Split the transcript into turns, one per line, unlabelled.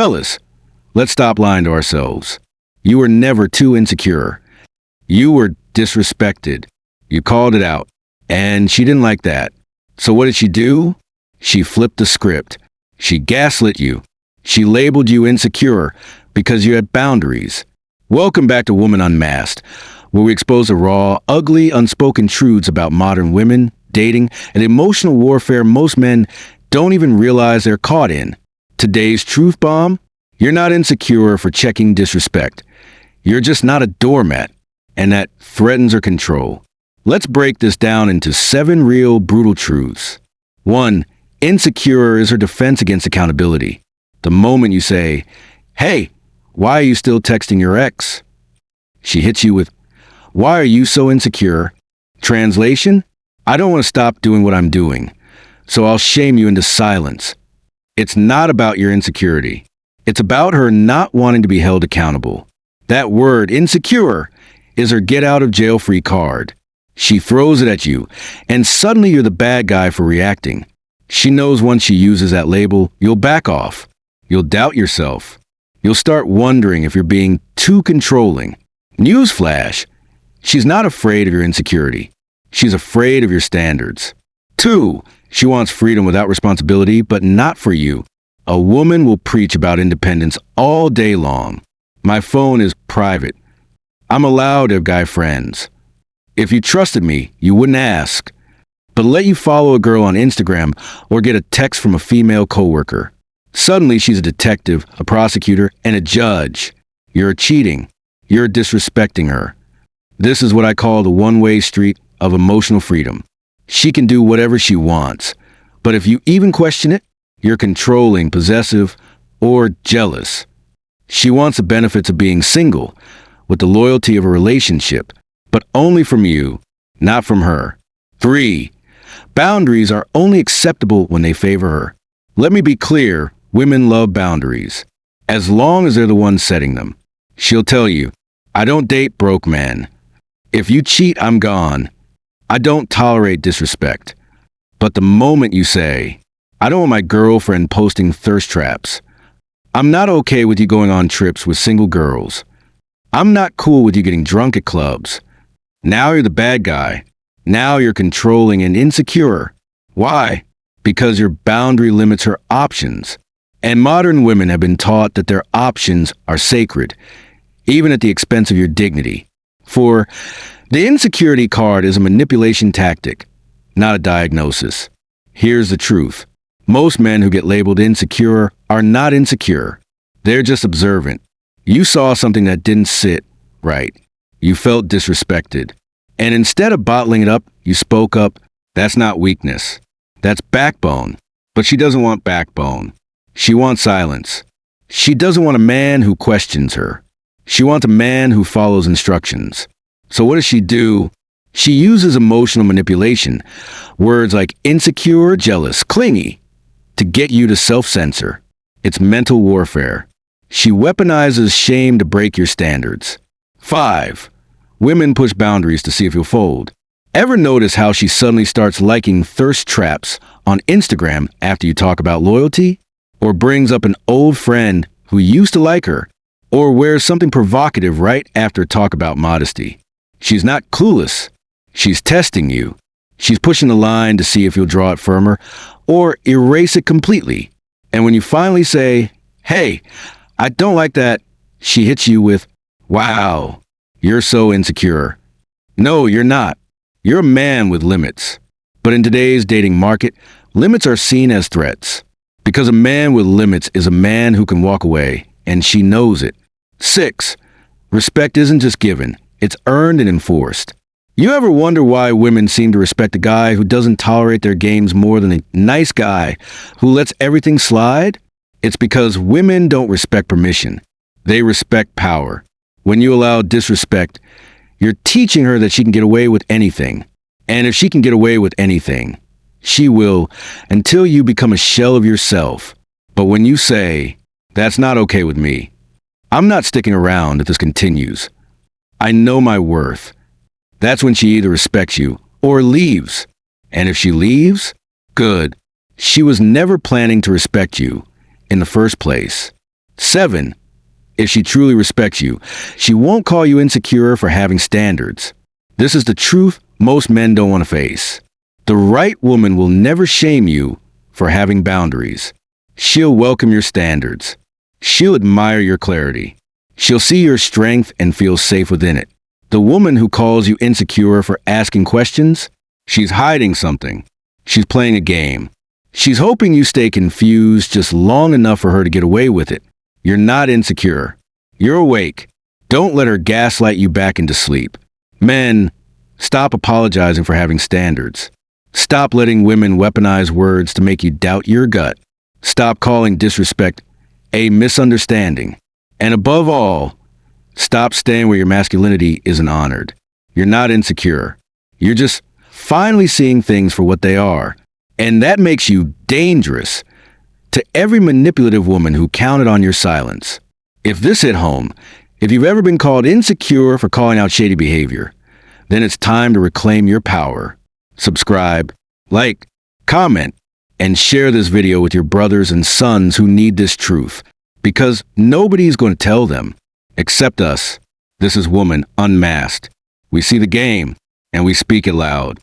Fellas, let's stop lying to ourselves. You were never too insecure. You were disrespected. You called it out. And she didn't like that. So what did she do? She flipped the script. She gaslit you. She labeled you insecure because you had boundaries. Welcome back to Woman Unmasked, where we expose the raw, ugly, unspoken truths about modern women, dating, and emotional warfare most men don't even realize they're caught in. Today's truth bomb? You're not insecure for checking disrespect. You're just not a doormat, and that threatens her control. Let's break this down into 7 real, brutal truths. 1. Insecure is her defense against accountability. The moment you say, "Hey, why are you still texting your ex?" she hits you with, "Why are you so insecure?" Translation? I don't want to stop doing what I'm doing, so I'll shame you into silence. It's not about your insecurity. It's about her not wanting to be held accountable. That word, insecure, is her get out of jail free card. She throws it at you, and suddenly you're the bad guy for reacting. She knows once she uses that label, you'll back off. You'll doubt yourself. You'll start wondering if you're being too controlling. Newsflash, she's not afraid of your insecurity. She's afraid of your standards. 2, she wants freedom without responsibility, but not for you. A woman will preach about independence all day long. My phone is private. I'm allowed to have guy friends. If you trusted me, you wouldn't ask. But let you follow a girl on Instagram or get a text from a female coworker. Suddenly she's a detective, a prosecutor, and a judge. You're cheating. You're disrespecting her. This is what I call the one-way street of emotional freedom. She can do whatever she wants. But if you even question it, you're controlling, possessive, or jealous. She wants the benefits of being single, with the loyalty of a relationship, but only from you, not from her. 3. Boundaries are only acceptable when they favor her. Let me be clear, women love boundaries, as long as they're the ones setting them. She'll tell you, "I don't date broke men. If you cheat, I'm gone. I don't tolerate disrespect." But the moment you say, "I don't want my girlfriend posting thirst traps. I'm not okay with you going on trips with single girls. I'm not cool with you getting drunk at clubs." Now you're the bad guy. Now you're controlling and insecure. Why? Because your boundary limits her options. And modern women have been taught that their options are sacred, even at the expense of your dignity. For the insecurity card is a manipulation tactic, not a diagnosis. Here's the truth. Most men who get labeled insecure are not insecure. They're just observant. You saw something that didn't sit right. You felt disrespected. And instead of bottling it up, you spoke up. That's not weakness. That's backbone. But she doesn't want backbone. She wants silence. She doesn't want a man who questions her. She wants a man who follows instructions. So what does she do? She uses emotional manipulation, words like insecure, jealous, clingy, to get you to self-censor. It's mental warfare. She weaponizes shame to break your standards. 5. Women push boundaries to see if you'll fold. Ever notice how she suddenly starts liking thirst traps on Instagram after you talk about loyalty? Or brings up an old friend who used to like her? Or wears something provocative right after talk about modesty? She's not clueless. She's testing you. She's pushing the line to see if you'll draw it firmer or erase it completely. And when you finally say, "Hey, I don't like that," she hits you with, "Wow, you're so insecure." No, you're not. You're a man with limits. But in today's dating market, limits are seen as threats. Because a man with limits is a man who can walk away, and she knows it. 6. Respect isn't just given, it's earned and enforced. You ever wonder why women seem to respect a guy who doesn't tolerate their games more than a nice guy who lets everything slide? It's because women don't respect permission. They respect power. When you allow disrespect, you're teaching her that she can get away with anything. And if she can get away with anything, she will, until you become a shell of yourself. But when you say, "That's not okay with me. I'm not sticking around if this continues. I know my worth," that's when she either respects you or leaves. And if she leaves, good. She was never planning to respect you in the first place. 7. If she truly respects you, she won't call you insecure for having standards. This is the truth most men don't want to face. The right woman will never shame you for having boundaries. She'll welcome your standards. She'll admire your clarity. She'll see your strength and feel safe within it. The woman who calls you insecure for asking questions, she's hiding something. She's playing a game. She's hoping you stay confused just long enough for her to get away with it. You're not insecure. You're awake. Don't let her gaslight you back into sleep. Men, stop apologizing for having standards. Stop letting women weaponize words to make you doubt your gut. Stop calling disrespect a misunderstanding. And above all, stop staying where your masculinity isn't honored. You're not insecure. You're just finally seeing things for what they are. And that makes you dangerous to every manipulative woman who counted on your silence. If this hit home, if you've ever been called insecure for calling out shady behavior, then it's time to reclaim your power. Subscribe, like, comment, and share this video with your brothers and sons who need this truth. Because nobody's going to tell them, except us. This is Woman Unmasked. We see the game, and we speak it loud.